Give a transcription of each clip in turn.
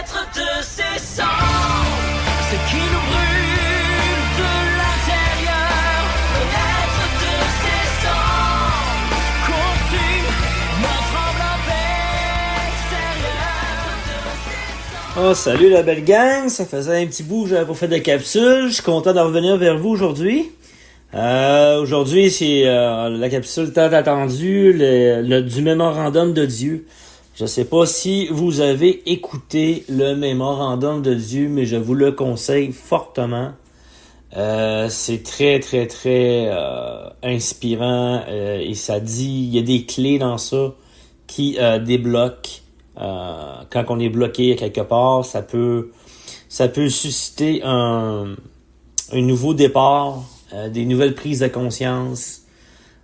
être de ces sangs, ce qui nous brûle de l'intérieur, être de ces sangs, consume notre enveloppe extérieure. Oh, salut la belle gang, ça faisait un petit bout que j'avais pas fait de capsule, je suis content de revenir vers vous aujourd'hui. Aujourd'hui, c'est la capsule tant attendue du mémorandum de Dieu. Je sais pas si vous avez écouté le mémorandum de Dieu, mais je vous le conseille fortement. C'est très, très, très inspirant et ça dit, il y a des clés dans ça qui débloquent. Quand on est bloqué quelque part, ça peut susciter un nouveau départ, des nouvelles prises de conscience.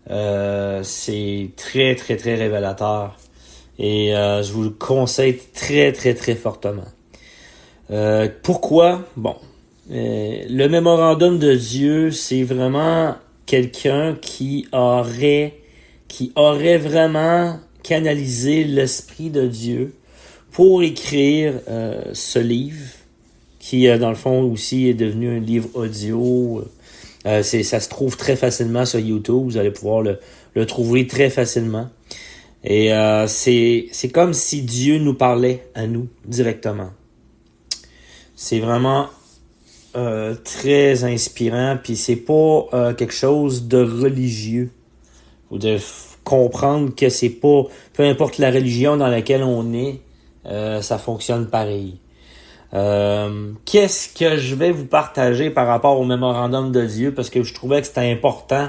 C'est très, très, très révélateur. Et je vous le conseille très, très, très fortement. Pourquoi? Bon, le mémorandum de Dieu, c'est vraiment quelqu'un qui aurait vraiment canalisé l'Esprit de Dieu pour écrire ce livre, qui, dans le fond, aussi est devenu un livre audio. Ça se trouve très facilement sur YouTube. Vous allez pouvoir le trouver très facilement. Et c'est comme si Dieu nous parlait à nous directement. C'est vraiment très inspirant. Puis c'est pas quelque chose de religieux. Vous devez comprendre que c'est pas... Peu importe la religion dans laquelle on est, ça fonctionne pareil. Qu'est-ce que je vais vous partager par rapport au mémorandum de Dieu, parce que je trouvais que c'était important,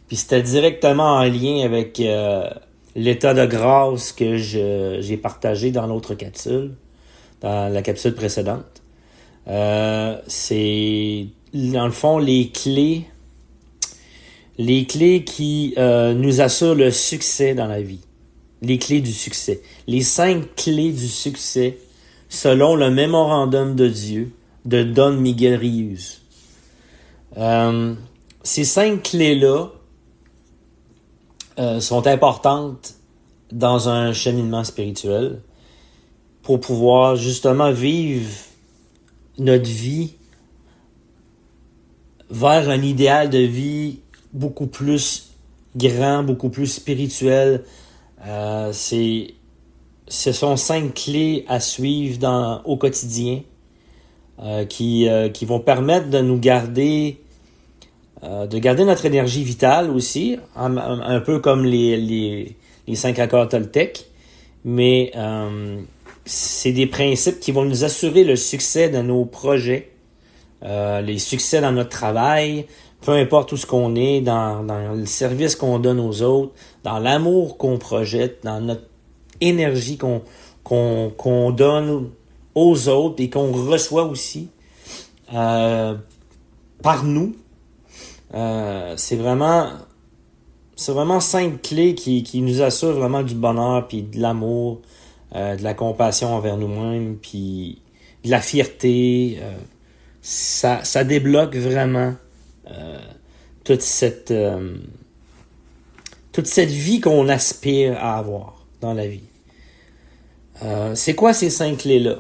puis c'était directement en lien avec l'état de grâce que j'ai partagé dans l'autre capsule, dans la capsule précédente. C'est dans le fond les clés qui nous assurent le succès dans la vie. Les clés du succès. Les 5 clés du succès selon le mémorandum de Dieu de Don Miguel Ruiz. Ces 5 clés-là sont importantes dans un cheminement spirituel pour pouvoir justement vivre notre vie vers un idéal de vie beaucoup plus grand, beaucoup plus spirituel. Ce sont 5 clés à suivre au quotidien qui vont permettre de nous garder notre énergie vitale aussi, un peu comme les 5 accords Toltec, mais c'est des principes qui vont nous assurer le succès de nos projets, les succès dans notre travail, peu importe où ce qu'on est, dans le service qu'on donne aux autres, dans l'amour qu'on projette, dans notre énergie qu'on donne aux autres et qu'on reçoit aussi par nous. C'est vraiment 5 clés qui nous assurent vraiment du bonheur, puis de l'amour, de la compassion envers nous-mêmes, puis de la fierté. Ça débloque vraiment toute cette vie qu'on aspire à avoir dans la vie. C'est quoi ces 5 clés-là?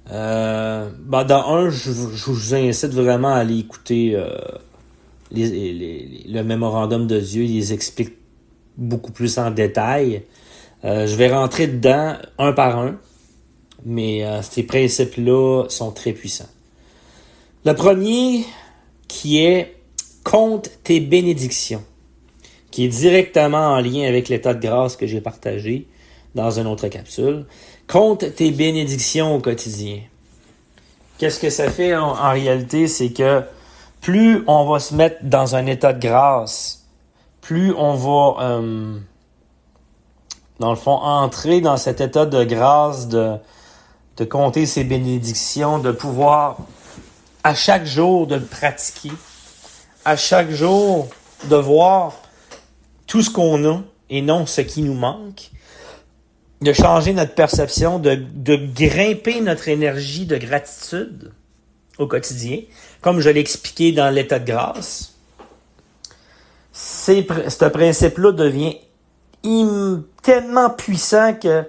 Dans un, je vous incite vraiment à aller écouter le mémorandum de Dieu. Il les explique beaucoup plus en détail. Je vais rentrer dedans un par un, mais ces principes-là sont très puissants. Le premier, qui est « Compte tes bénédictions », qui est directement en lien avec l'état de grâce que j'ai partagé dans une autre capsule. Compte tes bénédictions au quotidien. Qu'est-ce que ça fait en réalité? C'est que plus on va se mettre dans un état de grâce, plus on va, dans le fond, entrer dans cet état de grâce, de compter ses bénédictions, de pouvoir, à chaque jour, de le pratiquer, à chaque jour, de voir tout ce qu'on a et non ce qui nous manque, de changer notre perception, de grimper notre énergie de gratitude au quotidien, comme je l'ai expliqué dans l'état de grâce. Ce principe-là devient tellement puissant que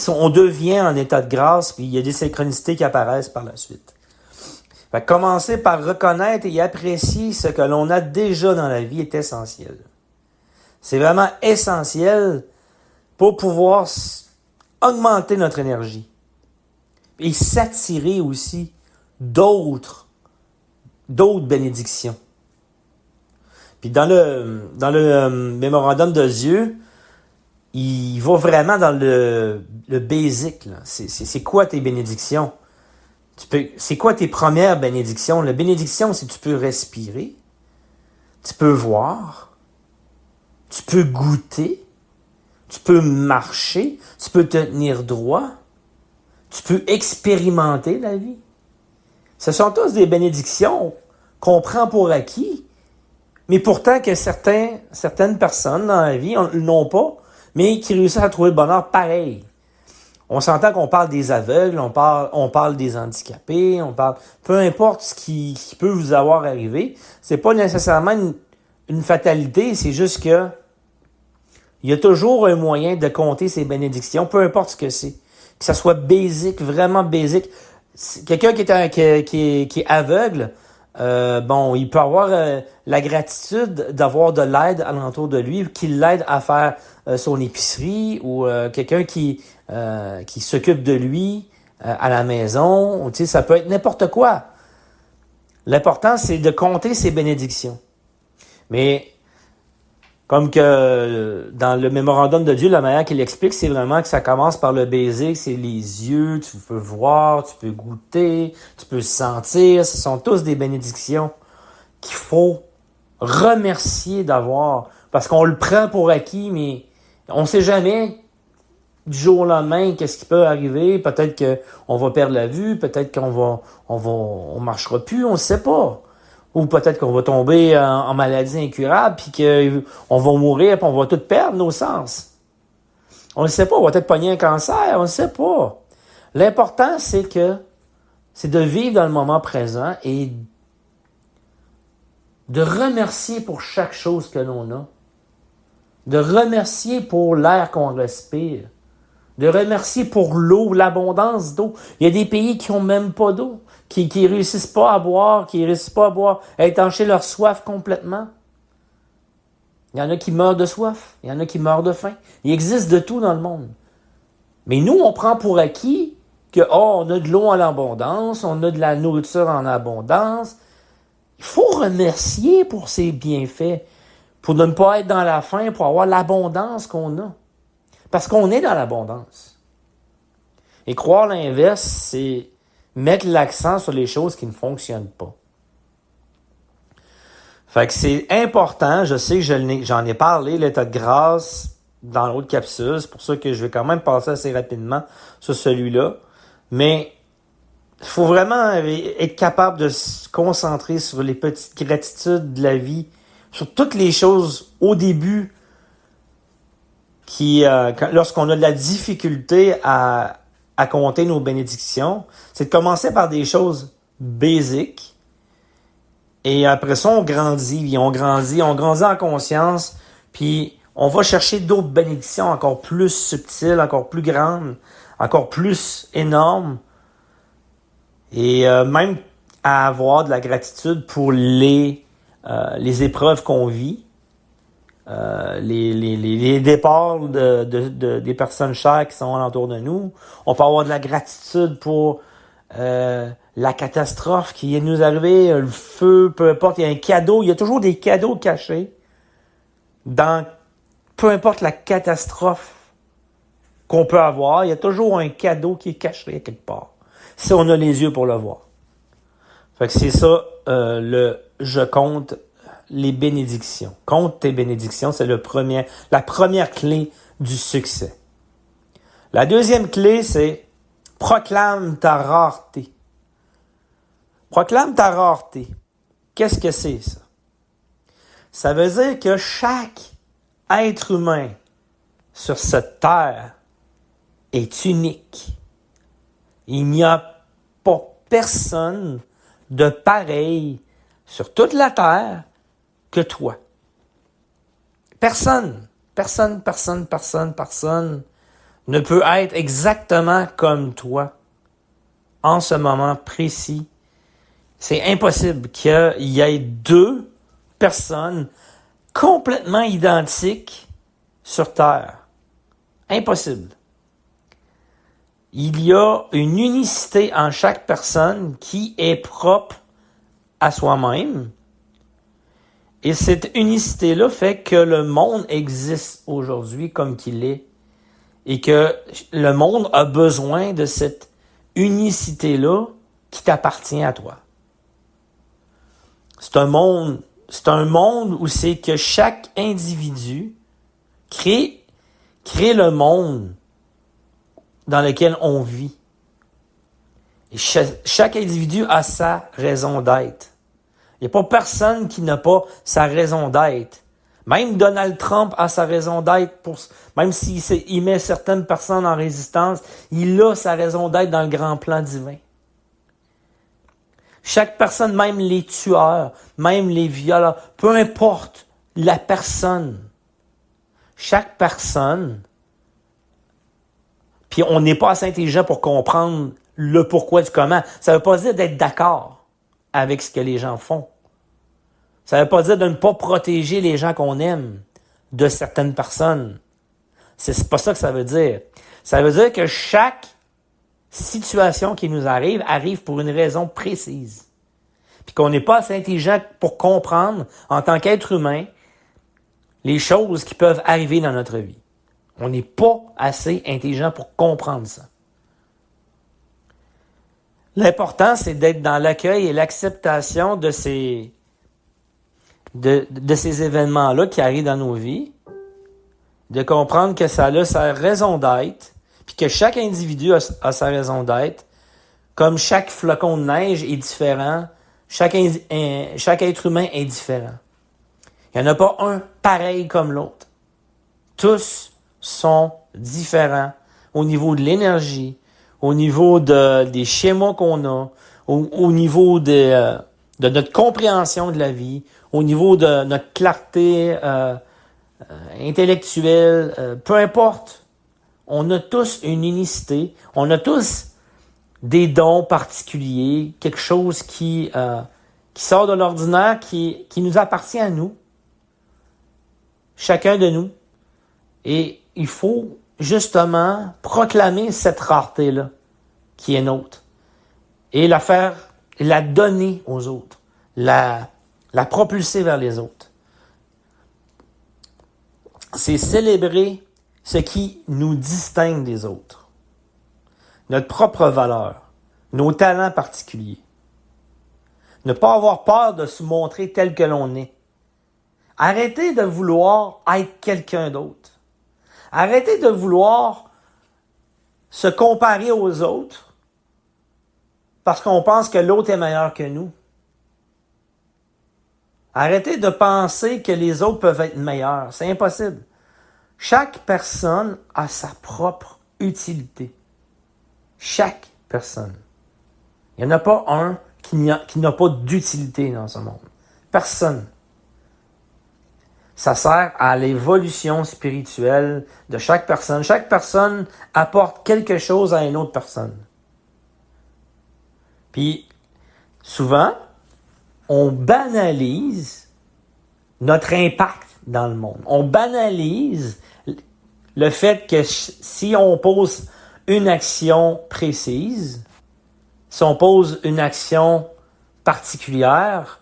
On devient en état de grâce, puis il y a des synchronicités qui apparaissent par la suite. Fait que commencer par reconnaître et apprécier ce que l'on a déjà dans la vie est essentiel. C'est vraiment essentiel pour pouvoir augmenter notre énergie et s'attirer aussi d'autres bénédictions. Puis dans le mémorandum de Dieu, il va vraiment dans le basic, là. C'est quoi tes bénédictions? C'est quoi tes premières bénédictions? La bénédiction, c'est que tu peux respirer, tu peux voir, tu peux goûter, tu peux marcher, tu peux te tenir droit, tu peux expérimenter la vie. Ce sont tous des bénédictions qu'on prend pour acquis, mais pourtant que certaines personnes dans la vie n'ont pas, mais qui réussissent à trouver le bonheur pareil. On s'entend qu'on parle des aveugles, on parle des handicapés, peu importe ce qui peut vous avoir arrivé, c'est pas nécessairement une fatalité, c'est juste que il y a toujours un moyen de compter ses bénédictions, peu importe ce que c'est. Que ça soit basique, vraiment basique. Quelqu'un qui est aveugle, il peut avoir la gratitude d'avoir de l'aide alentour de lui, qui l'aide à faire son épicerie, ou quelqu'un qui s'occupe de lui à la maison. Tu sais, ça peut être n'importe quoi. L'important, c'est de compter ses bénédictions. Mais comme que dans le mémorandum de Dieu, la manière qu'il explique, c'est vraiment que ça commence par le baiser, c'est les yeux, tu peux voir, tu peux goûter, tu peux sentir. Ce sont tous des bénédictions qu'il faut remercier d'avoir. Parce qu'on le prend pour acquis, mais on ne sait jamais du jour au lendemain qu'est-ce qui peut arriver. Peut-être qu'on va perdre la vue, peut-être on marchera plus, on ne sait pas. Ou peut-être qu'on va tomber en maladie incurable, puis qu'on va mourir, puis on va tout perdre nos sens. On ne sait pas, on va peut-être pogner un cancer, on ne sait pas. L'important, c'est de vivre dans le moment présent et de remercier pour chaque chose que l'on a. De remercier pour l'air qu'on respire. De remercier pour l'eau, l'abondance d'eau. Il y a des pays qui n'ont même pas d'eau, qui réussissent pas à boire, à étancher leur soif complètement. Il y en a qui meurent de soif, il y en a qui meurent de faim. Il existe de tout dans le monde. Mais nous, on prend pour acquis on a de l'eau en abondance, on a de la nourriture en abondance. Il faut remercier pour ces bienfaits, pour ne pas être dans la faim, pour avoir l'abondance qu'on a. Parce qu'on est dans l'abondance. Et croire l'inverse, c'est mettre l'accent sur les choses qui ne fonctionnent pas. Fait que c'est important, je sais que j'en ai parlé, l'état de grâce, dans l'autre capsule, c'est pour ça que je vais quand même passer assez rapidement sur celui-là. Mais il faut vraiment être capable de se concentrer sur les petites gratitudes de la vie, sur toutes les choses au début lorsqu'on a de la difficulté à compter nos bénédictions, c'est de commencer par des choses basiques. Et après ça, on grandit en conscience, puis on va chercher d'autres bénédictions encore plus subtiles, encore plus grandes, encore plus énormes. Et même à avoir de la gratitude pour les épreuves qu'on vit. Les départs des personnes chères qui sont alentour de nous. On peut avoir de la gratitude pour la catastrophe qui est nous arriver, le feu, peu importe, il y a un cadeau, il y a toujours des cadeaux cachés dans peu importe la catastrophe qu'on peut avoir, il y a toujours un cadeau qui est caché quelque part, si on a les yeux pour le voir. Fait que c'est ça, je compte les bénédictions. Compte tes bénédictions, c'est la première clé du succès. La deuxième clé, c'est proclame ta rareté. Proclame ta rareté. Qu'est-ce que c'est, ça? Ça veut dire que chaque être humain sur cette terre est unique. Il n'y a pas personne de pareil sur toute la terre que toi. Personne ne peut être exactement comme toi en ce moment précis. C'est impossible qu'il y ait deux personnes complètement identiques sur Terre. Impossible. Il y a une unicité en chaque personne qui est propre à soi-même. Et cette unicité-là fait que le monde existe aujourd'hui comme qu'il est. Et que le monde a besoin de cette unicité-là qui t'appartient à toi. C'est un monde où c'est que chaque individu crée le monde dans lequel on vit. Et chaque individu a sa raison d'être. Il n'y a pas personne qui n'a pas sa raison d'être. Même Donald Trump a sa raison d'être. Même s'il met certaines personnes en résistance, il a sa raison d'être dans le grand plan divin. Chaque personne, même les tueurs, même les violeurs, peu importe la personne, chaque personne, puis on n'est pas assez intelligent pour comprendre le pourquoi du comment. Ça ne veut pas dire d'être d'accord avec ce que les gens font. Ça ne veut pas dire de ne pas protéger les gens qu'on aime de certaines personnes. C'est pas ça que ça veut dire. Ça veut dire que chaque situation qui nous arrive pour une raison précise. Puis qu'on n'est pas assez intelligent pour comprendre, en tant qu'être humain, les choses qui peuvent arriver dans notre vie. On n'est pas assez intelligent pour comprendre ça. L'important, c'est d'être dans l'accueil et l'acceptation de ces événements-là qui arrivent dans nos vies, de comprendre que ça a sa raison d'être, puis que chaque individu a sa raison d'être, comme chaque flocon de neige est différent, chaque être humain est différent. Il n'y en a pas un pareil comme l'autre. Tous sont différents au niveau de l'énergie, au niveau des schémas qu'on a, au niveau de notre compréhension de la vie, au niveau de notre clarté intellectuelle, peu importe. On a tous une unicité, on a tous des dons particuliers, quelque chose qui sort de l'ordinaire, qui nous appartient à nous, chacun de nous. Et il faut justement proclamer cette rareté-là qui est nôtre et la donner aux autres, la propulser vers les autres. C'est célébrer ce qui nous distingue des autres, notre propre valeur, nos talents particuliers. Ne pas avoir peur de se montrer tel que l'on est. Arrêtez de vouloir être quelqu'un d'autre. Arrêtez de vouloir se comparer aux autres parce qu'on pense que l'autre est meilleur que nous. Arrêtez de penser que les autres peuvent être meilleurs. C'est impossible. Chaque personne a sa propre utilité. Chaque personne. Il n'y en a pas un qui n'a pas d'utilité dans ce monde. Personne. Ça sert à l'évolution spirituelle de chaque personne. Chaque personne apporte quelque chose à une autre personne. Puis, souvent, on banalise notre impact dans le monde. On banalise le fait que si on pose une action précise, si on pose une action particulière,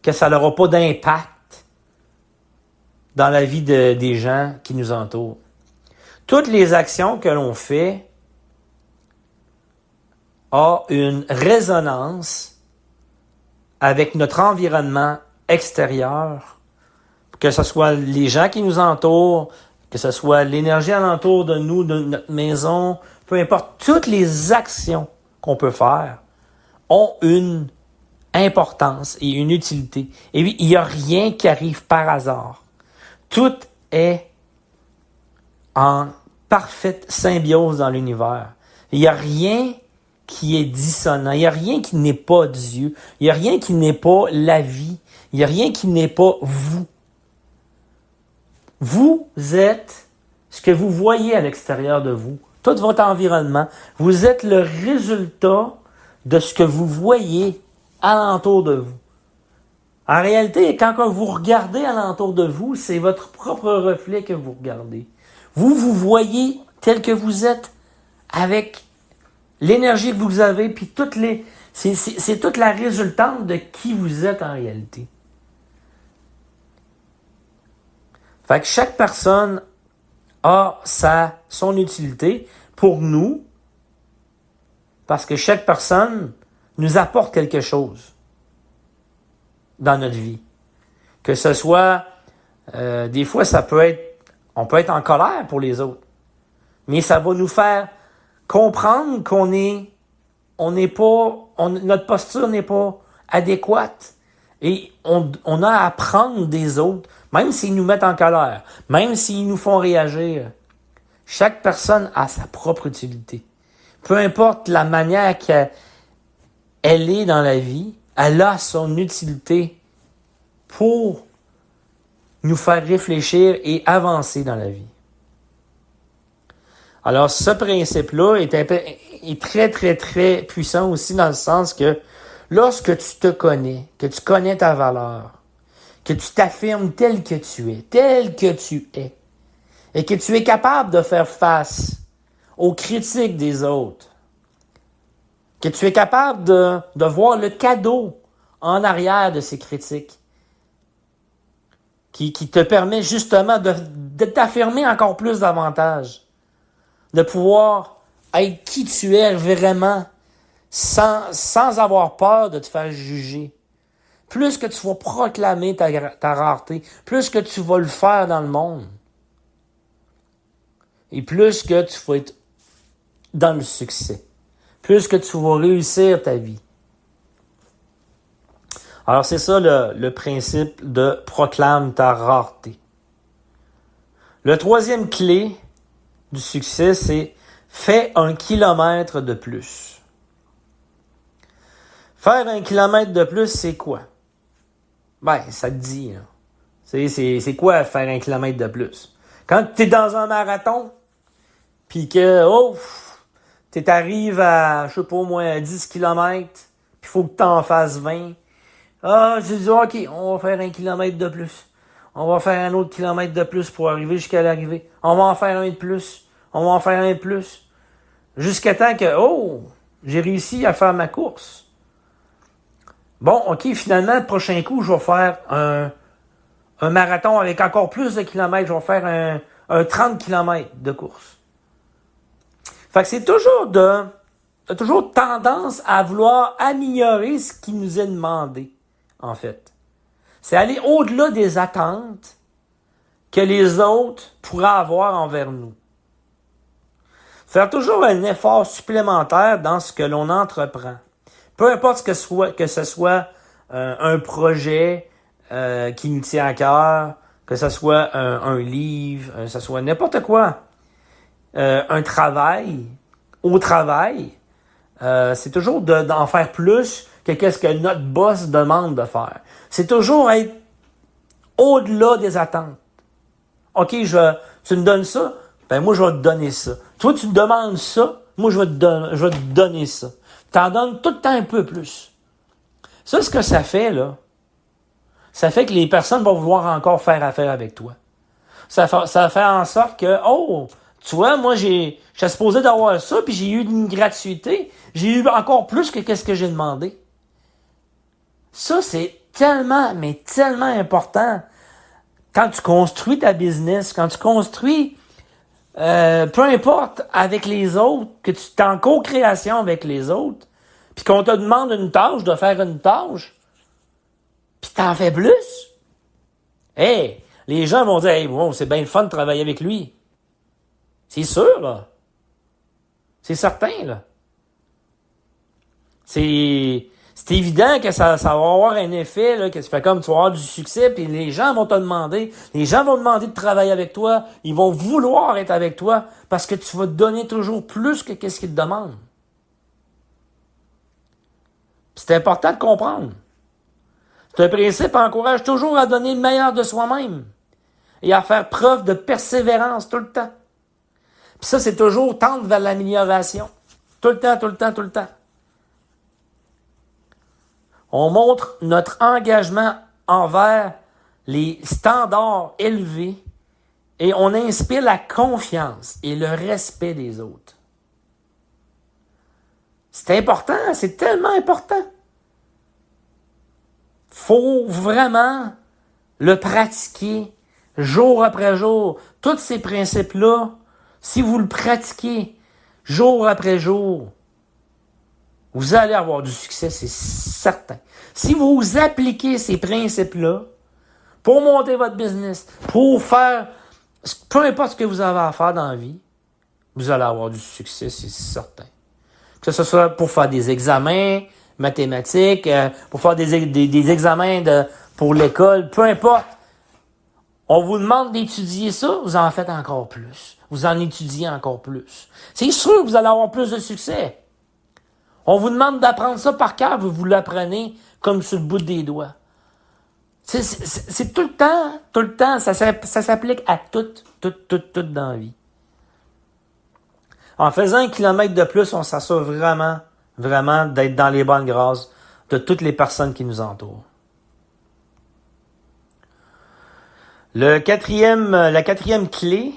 que ça n'aura pas d'impact dans la vie des gens qui nous entourent. Toutes les actions que l'on fait ont une résonance avec notre environnement extérieur, que ce soit les gens qui nous entourent, que ce soit l'énergie alentour de nous, de notre maison, peu importe, toutes les actions qu'on peut faire ont une importance et une utilité. Et oui, il n'y a rien qui arrive par hasard. Tout est en parfaite symbiose dans l'univers. Il n'y a rien qui est dissonant. Il n'y a rien qui n'est pas Dieu. Il n'y a rien qui n'est pas la vie. Il n'y a rien qui n'est pas vous. Vous êtes ce que vous voyez à l'extérieur de vous, tout votre environnement, vous êtes le résultat de ce que vous voyez alentour de vous. En réalité, quand vous regardez alentour de vous, c'est votre propre reflet que vous regardez. Vous voyez tel que vous êtes avec l'énergie que vous avez, puis c'est toute la résultante de qui vous êtes en réalité. Fait que chaque personne a son utilité pour nous, parce que chaque personne nous apporte quelque chose dans notre vie. Que ce soit, des fois, on peut être en colère pour les autres, mais ça va nous faire comprendre notre posture n'est pas adéquate. Et on a à apprendre des autres, même s'ils nous mettent en colère, même s'ils nous font réagir. Chaque personne a sa propre utilité. Peu importe la manière qu'elle est dans la vie, elle a son utilité pour nous faire réfléchir et avancer dans la vie. Alors, ce principe-là est très, très, très puissant aussi dans le sens que lorsque tu te connais, que tu connais ta valeur, que tu t'affirmes tel que tu es, et que tu es capable de faire face aux critiques des autres, que tu es capable de voir le cadeau en arrière de ces critiques, qui te permet justement de t'affirmer encore plus davantage, de pouvoir être qui tu es vraiment, sans avoir peur de te faire juger. Plus que tu vas proclamer ta rareté, plus que tu vas le faire dans le monde, et plus que tu vas être dans le succès, plus que tu vas réussir ta vie. Alors c'est ça le principe de proclame ta rareté. Le troisième clé du succès, c'est fais 1 kilomètre de plus. Faire 1 kilomètre de plus, c'est quoi? Ben, ça te dit, là. C'est quoi faire 1 kilomètre de plus? Quand tu es dans un marathon, puis que, tu arrives à, je sais pas moi, 10 kilomètres, puis il faut que tu en fasses 20. J'ai dit, OK, on va faire 1 kilomètre de plus. On va faire un autre kilomètre de plus pour arriver jusqu'à l'arrivée. On va en faire un de plus. On va en faire un de plus. Jusqu'à temps que, j'ai réussi à faire ma course. Bon, OK, finalement, le prochain coup, je vais faire un marathon avec encore plus de kilomètres. Je vais faire un 30 kilomètres de course. Fait que c'est toujours tendance à vouloir améliorer ce qui nous est demandé, en fait. C'est aller au-delà des attentes que les autres pourraient avoir envers nous. Faire toujours un effort supplémentaire dans ce que l'on entreprend. Peu importe que ce soit un projet qui nous tient à cœur, que ce soit un livre, que ce soit n'importe quoi. Un travail, au travail, c'est toujours d'en faire plus que qu'est-ce que notre boss demande de faire. C'est toujours être au-delà des attentes. OK, tu me donnes ça, ben moi je vais te donner ça. Toi, tu me demandes ça, moi je vais te donner ça. T'en donnes tout le temps un peu plus. Ça, ce que ça fait, là, ça fait que les personnes vont vouloir encore faire affaire avec toi. Ça fait en sorte que, tu vois, moi, j'étais supposé d'avoir ça, puis j'ai eu une gratuité. J'ai eu encore plus que qu'est-ce que j'ai demandé. Ça, c'est tellement, mais tellement important. Quand tu construis ta business, quand tu construis, peu importe, avec les autres, que tu es en co-création avec les autres, puis qu'on te demande une tâche, de faire une tâche, puis t'en fais plus. Les gens vont dire, c'est bien le fun de travailler avec lui. C'est sûr, là. C'est certain, là. C'est évident que ça va avoir un effet, là, que ça fait comme tu vas avoir du succès, puis les gens vont te demander, de travailler avec toi, ils vont vouloir être avec toi, parce que tu vas te donner toujours plus que qu'est-ce qu'ils te demandent. C'est important de comprendre. C'est un principe qui encourage toujours à donner le meilleur de soi-même et à faire preuve de persévérance tout le temps. Puis ça, c'est toujours tendre vers l'amélioration. Tout le temps, tout le temps, tout le temps. On montre notre engagement envers les standards élevés et on inspire la confiance et le respect des autres. C'est important, c'est tellement important. Faut vraiment le pratiquer jour après jour. Tous ces principes-là, si vous le pratiquez jour après jour, vous allez avoir du succès, c'est certain. Si vous appliquez ces principes-là pour monter votre business, pour faire peu importe ce que vous avez à faire dans la vie, vous allez avoir du succès, c'est certain. Que ce soit pour faire des examens mathématiques, pour faire des examens pour l'école, peu importe. On vous demande d'étudier ça, vous en faites encore plus. Vous en étudiez encore plus. C'est sûr que vous allez avoir plus de succès. On vous demande d'apprendre ça par cœur, vous l'apprenez comme sur le bout des doigts. C'est tout le temps, ça s'applique à tout dans la vie. En faisant 1 kilomètre de plus, on s'assure vraiment d'être dans les bonnes grâces de toutes les personnes qui nous entourent. La quatrième clé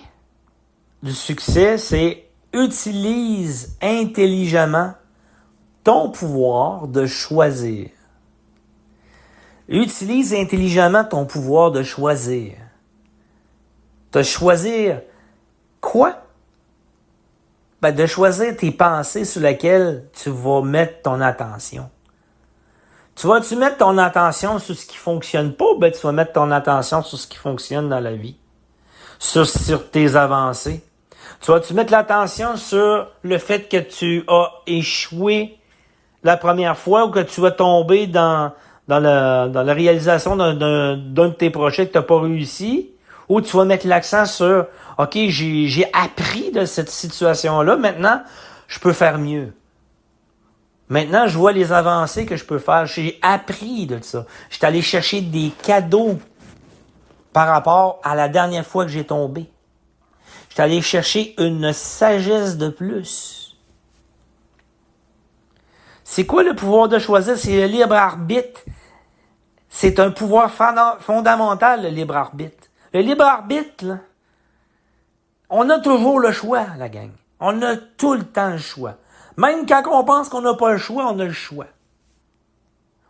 du succès, c'est utilise intelligemment ton pouvoir de choisir. Utilise intelligemment ton pouvoir de choisir. De choisir quoi? De choisir tes pensées sur lesquelles tu vas mettre ton attention. Tu vas-tu mettre ton attention sur ce qui fonctionne pas? Tu vas mettre ton attention sur ce qui fonctionne dans la vie. Sur tes avancées. Tu vas-tu mettre l'attention sur le fait que tu as échoué la première fois ou que tu vas tomber dans la réalisation d'un de tes projets que tu n'as pas réussi? Ou tu vas mettre l'accent sur « OK, j'ai appris de cette situation-là, maintenant, je peux faire mieux. Maintenant, je vois les avancées que je peux faire. J'ai appris de ça. Je suis allé chercher des cadeaux par rapport à la dernière fois que j'ai tombé. Je suis allé chercher une sagesse de plus. » C'est quoi le pouvoir de choisir? C'est le libre arbitre. C'est un pouvoir fondamental, le libre arbitre. Le libre arbitre, là, on a toujours le choix, la gang. On a tout le temps le choix. Même quand on pense qu'on n'a pas le choix, on a le choix.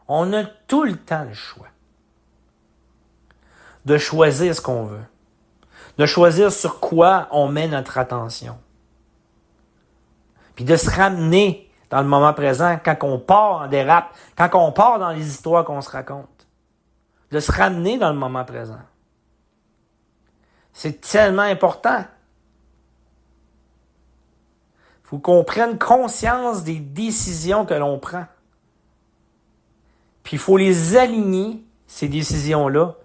On a tout le temps le choix. De choisir ce qu'on veut. De choisir sur quoi on met notre attention. Puis de se ramener dans le moment présent quand on part en dérape, quand on part dans les histoires qu'on se raconte. De se ramener dans le moment présent. C'est tellement important. Il faut qu'on prenne conscience des décisions que l'on prend. Puis il faut les aligner, ces décisions-là,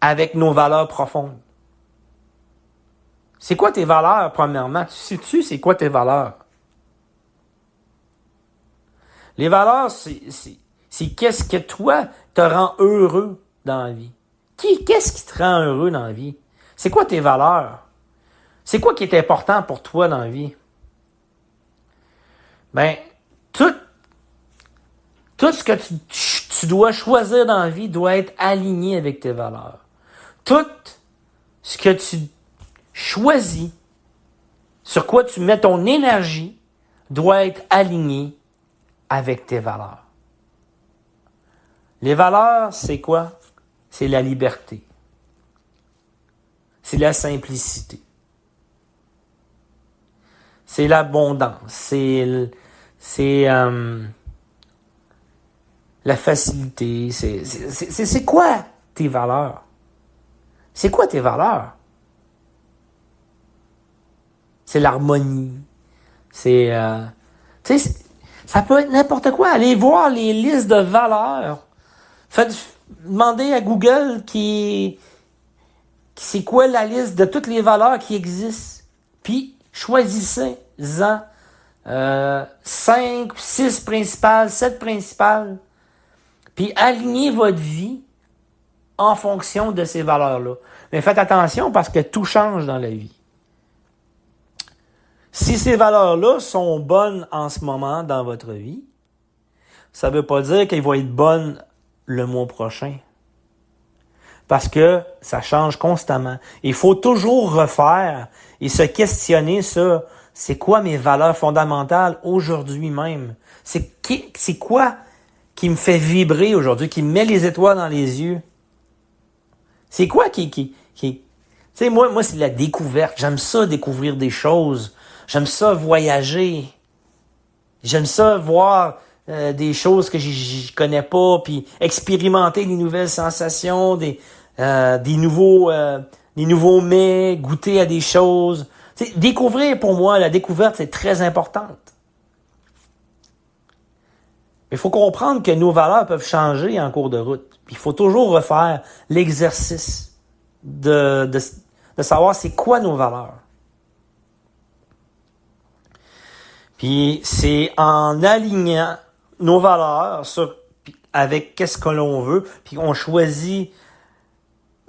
avec nos valeurs profondes. C'est quoi tes valeurs, premièrement? Tu sais-tu c'est quoi tes valeurs? Les valeurs, c'est qu'est-ce que toi te rend heureux dans la vie. Qu'est-ce qui te rend heureux dans la vie? C'est quoi tes valeurs? C'est quoi qui est important pour toi dans la vie? Tout ce que tu dois choisir dans la vie doit être aligné avec tes valeurs. Tout ce que tu choisis, sur quoi tu mets ton énergie, doit être aligné avec tes valeurs. Les valeurs, c'est quoi? C'est la liberté. C'est la simplicité. C'est l'abondance. C'est la facilité. C'est quoi tes valeurs? C'est quoi tes valeurs? C'est l'harmonie. C'est ça peut être n'importe quoi. Allez voir les listes de valeurs. Demandez à Google c'est quoi la liste de toutes les valeurs qui existent. Puis choisissez-en 5, 6 principales, 7 principales. Puis alignez votre vie en fonction de ces valeurs-là. Mais faites attention parce que tout change dans la vie. Si ces valeurs-là sont bonnes en ce moment dans votre vie, ça ne veut pas dire qu'elles vont être bonnes le mois prochain. Parce que ça change constamment. Il faut toujours refaire et se questionner sur c'est quoi mes valeurs fondamentales aujourd'hui même? C'est quoi qui me fait vibrer aujourd'hui, qui me met les étoiles dans les yeux? C'est quoi qui tu sais, moi, c'est la découverte. J'aime ça, découvrir des choses. J'aime ça, voyager. J'aime ça, voir des choses que je connais pas, puis expérimenter des nouvelles sensations, des nouveaux mets, goûter à des choses. T'sais, découvrir, pour moi, la découverte, c'est très importante. Il faut comprendre que nos valeurs peuvent changer en cours de route. Puis il faut toujours refaire l'exercice de savoir c'est quoi nos valeurs. Puis c'est en alignant nos valeurs avec qu'est-ce que l'on veut, puis on choisit,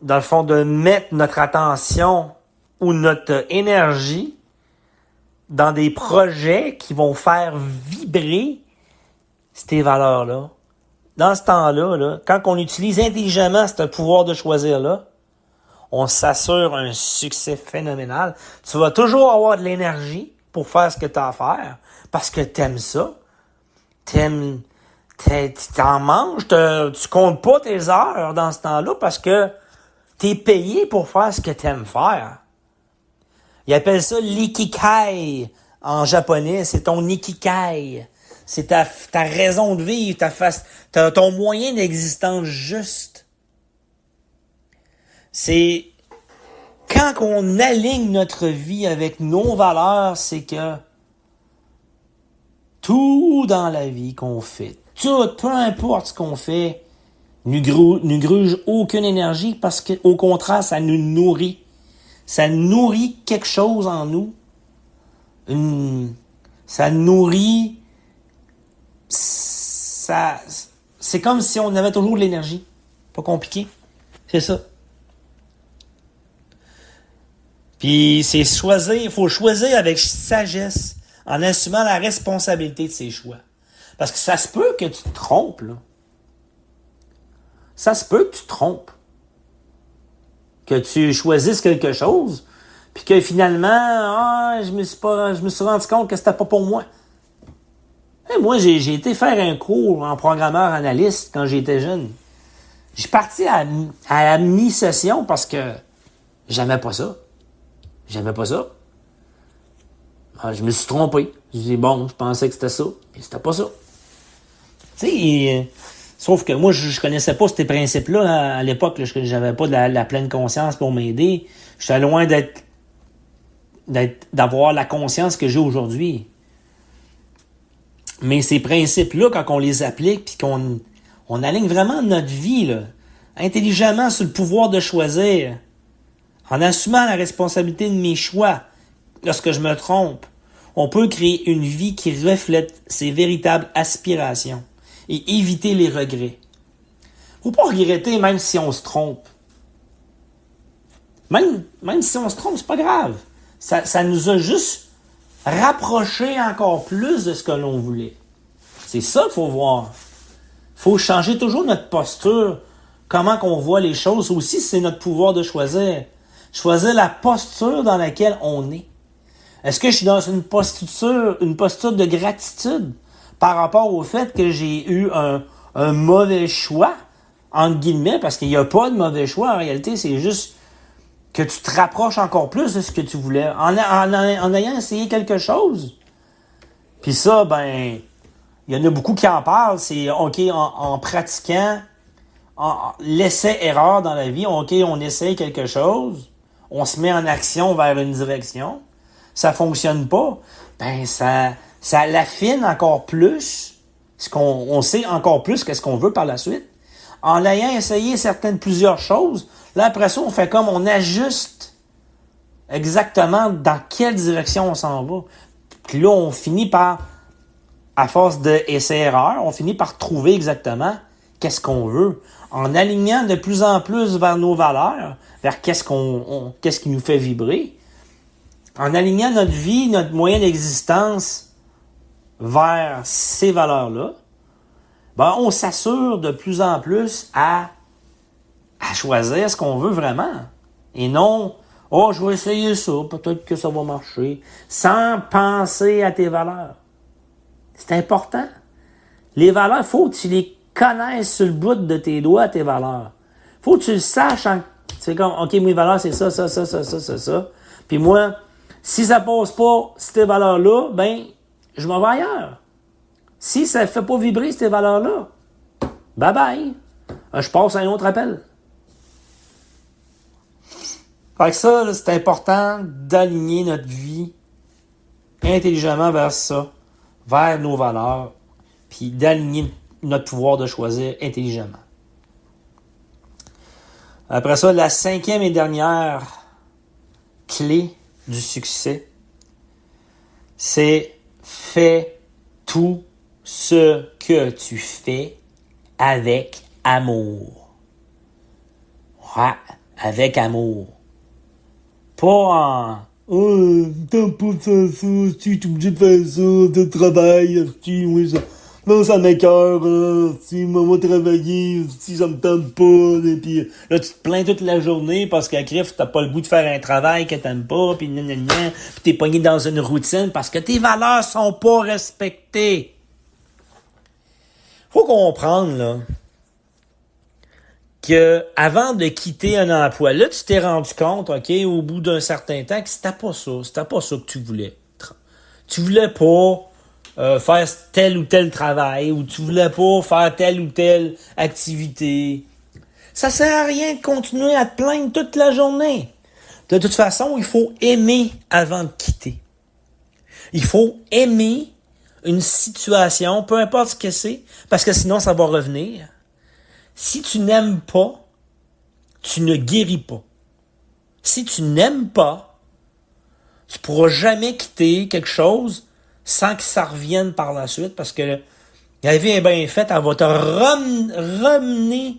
dans le fond, de mettre notre attention ou notre énergie dans des projets qui vont faire vibrer ces valeurs-là. Dans ce temps-là, là, quand on utilise intelligemment ce pouvoir de choisir-là, on s'assure un succès phénoménal. Tu vas toujours avoir de l'énergie pour faire ce que tu as à faire, parce que t'aimes ça. T'en manges, tu comptes pas tes heures dans ce temps-là, parce que t'es payé pour faire ce que t'aimes faire. Ils appellent ça l'ikigai en japonais, c'est ton ikigai. C'est ta raison de vivre, ton moyen d'existence juste. C'est quand on aligne notre vie avec nos valeurs, c'est que tout dans la vie qu'on fait, tout, peu importe ce qu'on fait, ne gruge aucune énergie parce que, au contraire, ça nous nourrit. Ça nourrit quelque chose en nous. Ça nourrit. C'est comme si on avait toujours de l'énergie. Pas compliqué. C'est ça. Puis c'est choisir, il faut choisir avec sagesse, en assumant la responsabilité de ses choix. Parce que ça se peut que tu te trompes, là. Ça se peut que tu te trompes. Que tu choisisses quelque chose, puis que finalement, je me suis rendu compte que c'était pas pour moi. Et moi, j'ai été faire un cours en programmeur analyste quand j'étais jeune. J'ai parti à la mi-session parce que j'aimais pas ça. J'aimais pas ça. Alors, je me suis trompé. Je dis bon, je pensais que c'était ça, puis c'était pas ça. Tu sais, sauf que moi, je connaissais pas ces principes-là à l'époque. Là, j'avais pas de la pleine conscience pour m'aider. J'étais loin d'avoir la conscience que j'ai aujourd'hui. Mais ces principes-là, quand on les applique, puis qu'on aligne vraiment notre vie, là, intelligemment sur le pouvoir de choisir, en assumant la responsabilité de mes choix, lorsque je me trompe, on peut créer une vie qui reflète ses véritables aspirations et éviter les regrets. Faut pas regretter même si on se trompe. Même si on se trompe, c'est pas grave. Ça nous a juste rapproché encore plus de ce que l'on voulait. C'est ça qu'il faut voir. Faut changer toujours notre posture, comment qu'on voit les choses. Aussi, c'est notre pouvoir de choisir. Choisir la posture dans laquelle on est. Est-ce que je suis dans une posture de gratitude par rapport au fait que j'ai eu un mauvais choix, entre guillemets, parce qu'il n'y a pas de mauvais choix. En réalité, c'est juste que tu te rapproches encore plus de ce que tu voulais. En ayant essayé quelque chose. Puis ça, ben, il y en a beaucoup qui en parlent. C'est, OK, en pratiquant l'essai-erreur dans la vie, OK, on essaye quelque chose. On se met en action vers une direction. Ça fonctionne pas. Ben, ça l'affine encore plus. On sait encore plus qu'est-ce qu'on veut par la suite. En ayant essayé plusieurs choses, là, après ça, on fait comme on ajuste exactement dans quelle direction on s'en va. Puis là, on finit par, à force d'essai-erreur, on finit par trouver exactement qu'est-ce qu'on veut. En alignant de plus en plus vers nos valeurs, vers qu'est-ce qui nous fait vibrer, en alignant notre vie, notre moyen d'existence vers ces valeurs-là, ben, on s'assure de plus en plus à choisir ce qu'on veut vraiment. Et non, oh, je vais essayer ça, peut-être que ça va marcher, sans penser à tes valeurs. C'est important. Les valeurs, faut que tu les connaisses sur le bout de tes doigts, tes valeurs. Faut que tu le saches. C'est comme, OK, mes valeurs, c'est ça. Puis moi, si ça passe pas ces valeurs-là, ben, je m'en vais ailleurs. Si ça ne fait pas vibrer ces valeurs-là, bye-bye. Je passe à un autre appel. Fait que ça, là, c'est important d'aligner notre vie intelligemment vers ça, vers nos valeurs, puis d'aligner notre pouvoir de choisir intelligemment. Après ça, la 5e et dernière clé du succès, c'est fais tout ce que tu fais avec amour. Ouais, avec amour. Pas en t'as pas fait ça, tu es obligé de faire ça, de travail, oui, ça. Non, ça m'écoeure, si maman travailler, si ça me tente pas, et puis là, tu te plains toute la journée parce qu'à Criff, t'as pas le goût de faire un travail que t'aimes pas, puis puis t'es pogné dans une routine parce que tes valeurs sont pas respectées. Faut comprendre, là, que avant de quitter un emploi, là, tu t'es rendu compte, OK, au bout d'un certain temps, que c'était pas ça que tu voulais. Tu voulais pas faire tel ou tel travail, ou tu voulais pas faire telle ou telle activité. Ça sert à rien de continuer à te plaindre toute la journée. De toute façon, il faut aimer avant de quitter. Il faut aimer une situation, peu importe ce que c'est, parce que sinon, ça va revenir. Si tu n'aimes pas, tu ne guéris pas. Si tu n'aimes pas, tu pourras jamais quitter quelque chose sans que ça revienne par la suite, parce que la vie est bien faite, elle va te ramener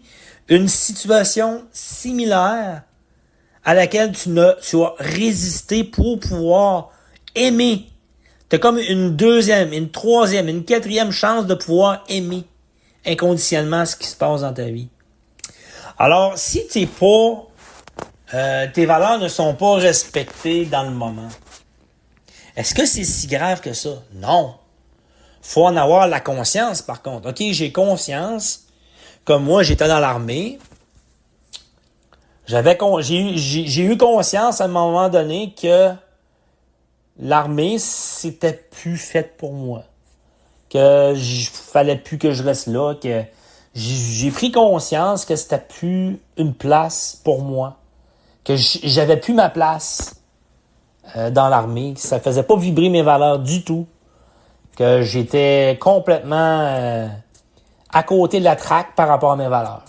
une situation similaire à laquelle tu as résisté pour pouvoir aimer. Tu as comme une deuxième, une troisième, une quatrième chance de pouvoir aimer inconditionnellement ce qui se passe dans ta vie. Alors, si tes valeurs ne sont pas respectées dans le moment, est-ce que c'est si grave que ça? Non. Faut en avoir la conscience, par contre. OK, j'ai conscience. Comme moi, j'étais dans l'armée. J'ai eu conscience à un moment donné que l'armée, c'était plus fait pour moi. Que fallait plus que je reste là. Que j'ai pris conscience que c'était plus une place pour moi. Que j'avais plus ma place dans l'armée. Que ça faisait pas vibrer mes valeurs du tout. Que j'étais complètement à côté de la traque par rapport à mes valeurs.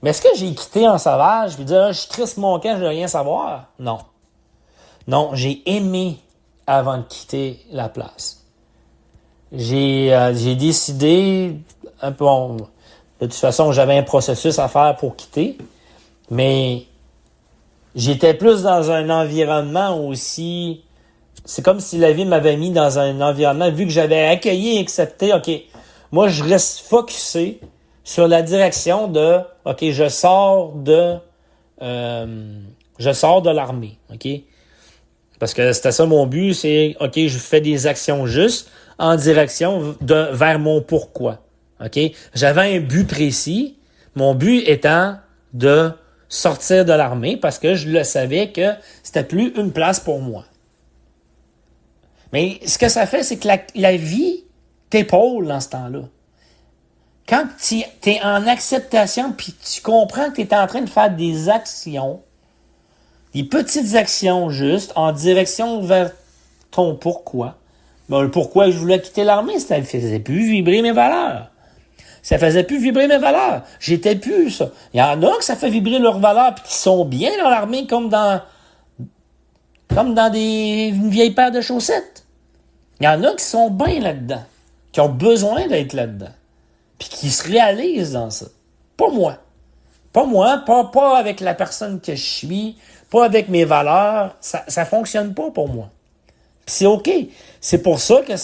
Mais est-ce que j'ai quitté en sauvage? Je veux dire, je crisse mon camp, je veux rien savoir? Non. Non, j'ai aimé avant de quitter la place. J'ai décidé, bon, de toute façon, j'avais un processus à faire pour quitter, mais j'étais plus dans un environnement aussi. C'est comme si la vie m'avait mis dans un environnement, vu que j'avais accueilli et accepté, OK, moi, je reste focusé sur la direction de, OK, je sors de l'armée, OK? Parce que c'était ça mon but, c'est, OK, je fais des actions justes en direction vers mon pourquoi, OK? J'avais un but précis, mon but étant de sortir de l'armée parce que je le savais que c'était plus une place pour moi. Mais ce que ça fait, c'est que la vie t'épaule dans ce temps-là. Quand tu es en acceptation puis tu comprends que tu es en train de faire des actions, des petites actions justes en direction vers ton pourquoi. Ben, le pourquoi je voulais quitter l'armée, ça ne faisait plus vibrer mes valeurs. Ça faisait plus vibrer mes valeurs. J'étais plus ça. Il y en a que ça fait vibrer leurs valeurs puis qui sont bien dans l'armée comme dans une vieille paire de chaussettes. Il y en a qui sont bien là-dedans, qui ont besoin d'être là-dedans, puis qui se réalisent dans ça. Pas moi. Pas moi, pas avec la personne que je suis, pas avec mes valeurs, ça fonctionne pas pour moi. Puis c'est OK. C'est pour ça que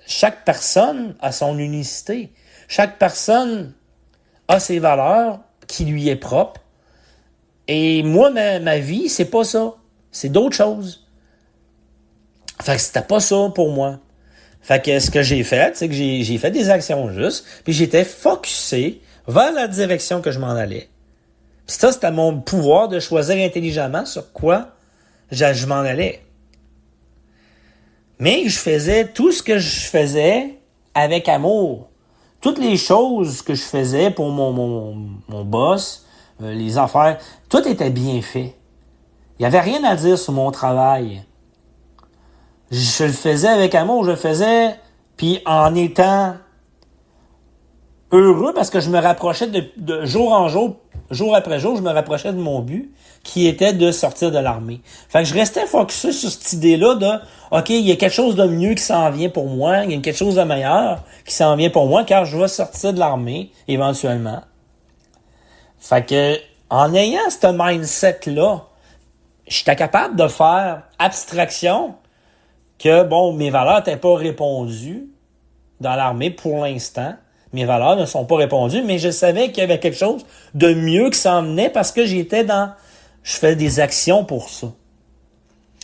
chaque personne a son unicité. Chaque personne a ses valeurs qui lui est propre. Et moi, ma vie, c'est pas ça. C'est d'autres choses. Fait que c'était pas ça pour moi. Fait que ce que j'ai fait, c'est que j'ai fait des actions justes, puis j'étais focusé vers la direction que je m'en allais. Puis ça, c'était mon pouvoir de choisir intelligemment sur quoi je m'en allais. Mais je faisais tout ce que je faisais avec amour. Toutes les choses que je faisais pour mon boss, les affaires, tout était bien fait. Il n'y avait rien à dire sur mon travail. Je le faisais avec amour, je le faisais, puis en étant heureux parce que je me rapprochais de jour en jour, jour après jour, je me rapprochais de mon but, qui était de sortir de l'armée. Fait que je restais focusé sur cette idée-là de, OK, il y a quelque chose de mieux qui s'en vient pour moi, il y a quelque chose de meilleur qui s'en vient pour moi, car je vais sortir de l'armée, éventuellement. Fait que, en ayant ce mindset-là, j'étais capable de faire abstraction que, bon, mes valeurs n'étaient pas répondues dans l'armée pour l'instant. Mes valeurs ne sont pas répondues, mais je savais qu'il y avait quelque chose de mieux qui s'en venait parce que je fais des actions pour ça.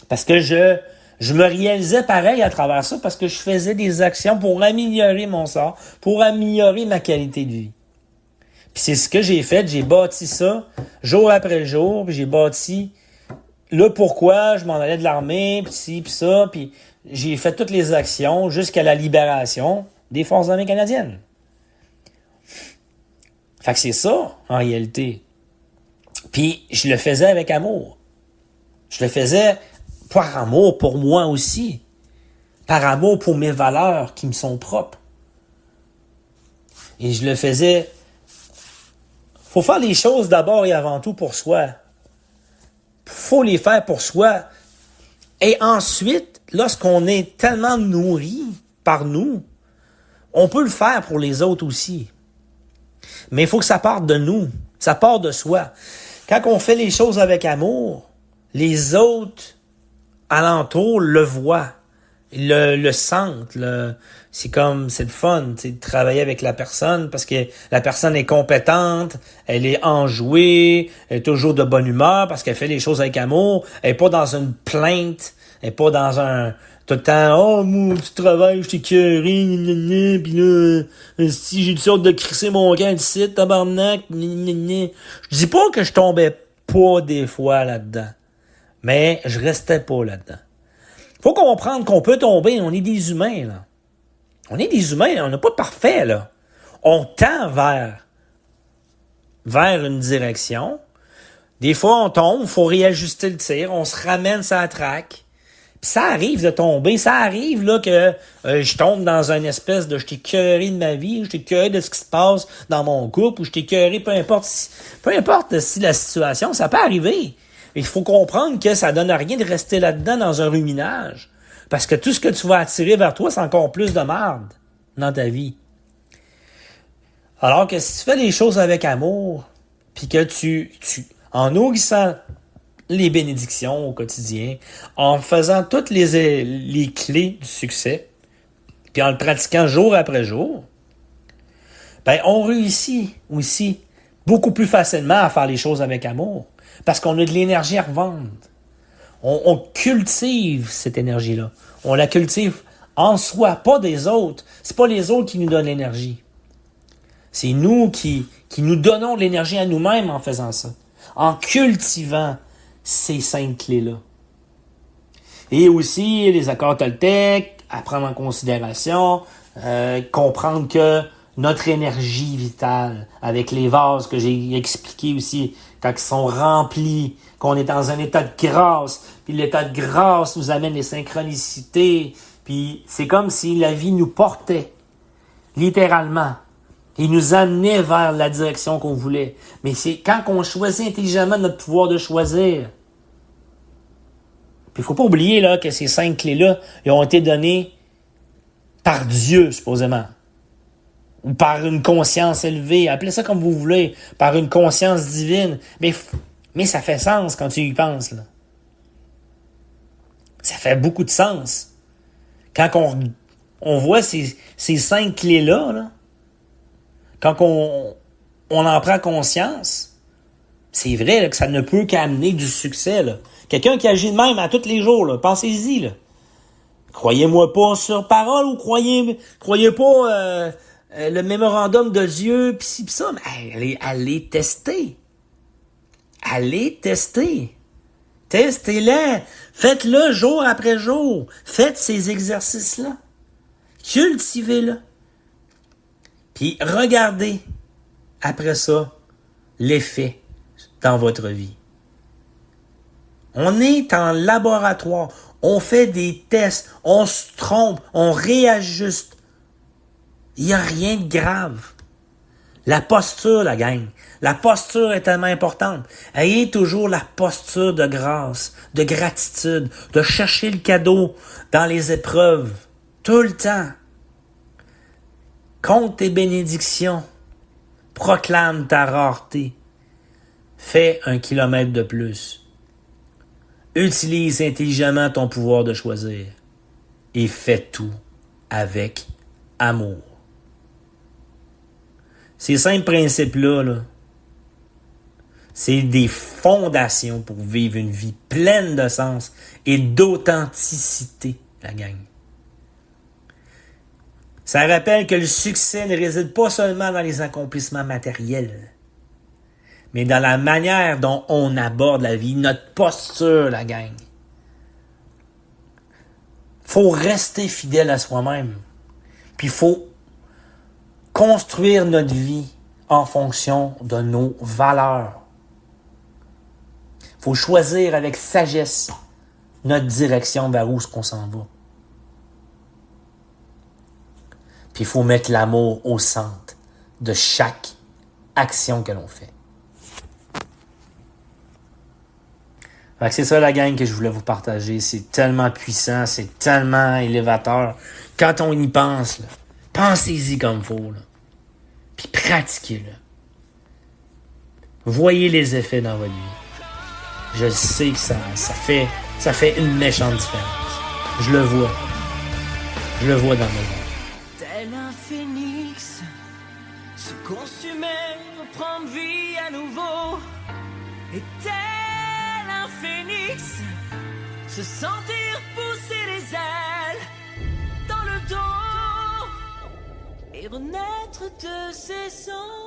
Parce que je me réalisais pareil à travers ça parce que je faisais des actions pour améliorer mon sort, pour améliorer ma qualité de vie. Puis c'est ce que j'ai fait, j'ai bâti ça jour après jour, puis j'ai bâti le pourquoi je m'en allais de l'armée, puis ci, puis ça, puis j'ai fait toutes les actions jusqu'à la libération des Forces armées canadiennes. Fait que c'est ça, en réalité. Puis je le faisais avec amour. Je le faisais par amour pour moi aussi. Par amour pour mes valeurs qui me sont propres. Et je le faisais... Faut faire les choses d'abord et avant tout pour soi. Faut les faire pour soi. Et ensuite, lorsqu'on est tellement nourri par nous, on peut le faire pour les autres aussi. Mais il faut que ça parte de nous. Ça part de soi. Quand on fait les choses avec amour, les autres alentours le voient, le sentent. C'est le fun, de travailler avec la personne parce que la personne est compétente, elle est enjouée, elle est toujours de bonne humeur parce qu'elle fait les choses avec amour. Elle est pas dans une plainte, elle est pas dans un... Tout le temps, oh, moi, tu travailles, je t'ai curé, pis là, si j'ai du sorte de crisser mon camp ici, tabarnak, Je dis pas que je tombais pas des fois là-dedans, mais je restais pas là-dedans. Faut comprendre qu'on peut tomber, on est des humains, là. On est des humains, on n'est pas parfait, là. On tend vers une direction. Des fois, on tombe, il faut réajuster le tir, on se ramène sur la traque. Puis ça arrive de tomber, ça arrive là que je tombe dans une espèce de je t'ai écœuré de ma vie, je t'ai écœuré de ce qui se passe dans mon couple, ou je t'ai écœuré, peu importe si la situation, ça peut arriver. Il faut comprendre que ça donne rien de rester là-dedans dans un ruminage. Parce que tout ce que tu vas attirer vers toi, c'est encore plus de merde dans ta vie. Alors que si tu fais les choses avec amour, puis que tu en nourrissant les bénédictions au quotidien, en faisant toutes les clés du succès, puis en le pratiquant jour après jour, ben on réussit aussi beaucoup plus facilement à faire les choses avec amour. Parce qu'on a de l'énergie à revendre. On cultive cette énergie-là. On la cultive en soi, pas des autres. C'est pas les autres qui nous donnent l'énergie. C'est nous qui nous donnons de l'énergie à nous-mêmes en faisant ça. En cultivant ces 5 clés-là. Et aussi les accords Toltec, à prendre en considération, comprendre que notre énergie vitale, avec les vases que j'ai expliqué aussi, quand ils sont remplis, qu'on est dans un état de grâce, puis l'état de grâce nous amène les synchronicités, puis c'est comme si la vie nous portait, littéralement. Il nous amenait vers la direction qu'on voulait. Mais c'est quand on choisit intelligemment notre pouvoir de choisir. Puis il faut pas oublier là, que ces 5 clés-là, ils ont été données par Dieu, supposément. Ou par une conscience élevée. Appelez ça comme vous voulez. Par une conscience divine. Mais Mais ça fait sens quand tu y penses, là. Ça fait beaucoup de sens. Quand on voit ces 5 clés-là, là, quand on en prend conscience, c'est vrai là, que ça ne peut qu'amener du succès. Là. Quelqu'un qui agit de même à tous les jours, là, pensez-y. Là. Croyez-moi pas sur parole ou croyez pas le mémorandum de Dieu, pis ci pis ça, mais allez tester. Allez tester. Testez-le. Faites-le jour après jour. Faites ces exercices-là. Cultivez-le. Puis regardez, après ça, l'effet dans votre vie. On est en laboratoire. On fait des tests. On se trompe. On réajuste. Il n'y a rien de grave. La posture, la gang. La posture est tellement importante. Ayez toujours la posture de grâce, de gratitude, de chercher le cadeau dans les épreuves. Tout le temps. Compte tes bénédictions. Proclame ta rareté. Fais 1 kilomètre de plus. Utilise intelligemment ton pouvoir de choisir. Et fais tout avec amour. Ces 5 principes-là, là, c'est des fondations pour vivre une vie pleine de sens et d'authenticité, la gang. Ça rappelle que le succès ne réside pas seulement dans les accomplissements matériels, mais dans la manière dont on aborde la vie, notre posture, la gang. Faut rester fidèle à soi-même. Puis faut construire notre vie en fonction de nos valeurs. Faut choisir avec sagesse notre direction vers où est-ce qu'on s'en va. Puis il faut mettre l'amour au centre de chaque action que l'on fait. Fait que c'est ça la gang que je voulais vous partager. C'est tellement puissant, c'est tellement élévateur. Quand on y pense, là, pensez-y comme il faut. Là. Puis pratiquez-le. Voyez les effets dans votre vie. Je sais que ça fait une méchante différence. Je le vois. Je le vois dans ma vie. Tel un phénix, se consumer, reprendre vie à nouveau. Et tel un phénix, se sentir pousser les ailes dans le dos. Et renaître de ses cendres.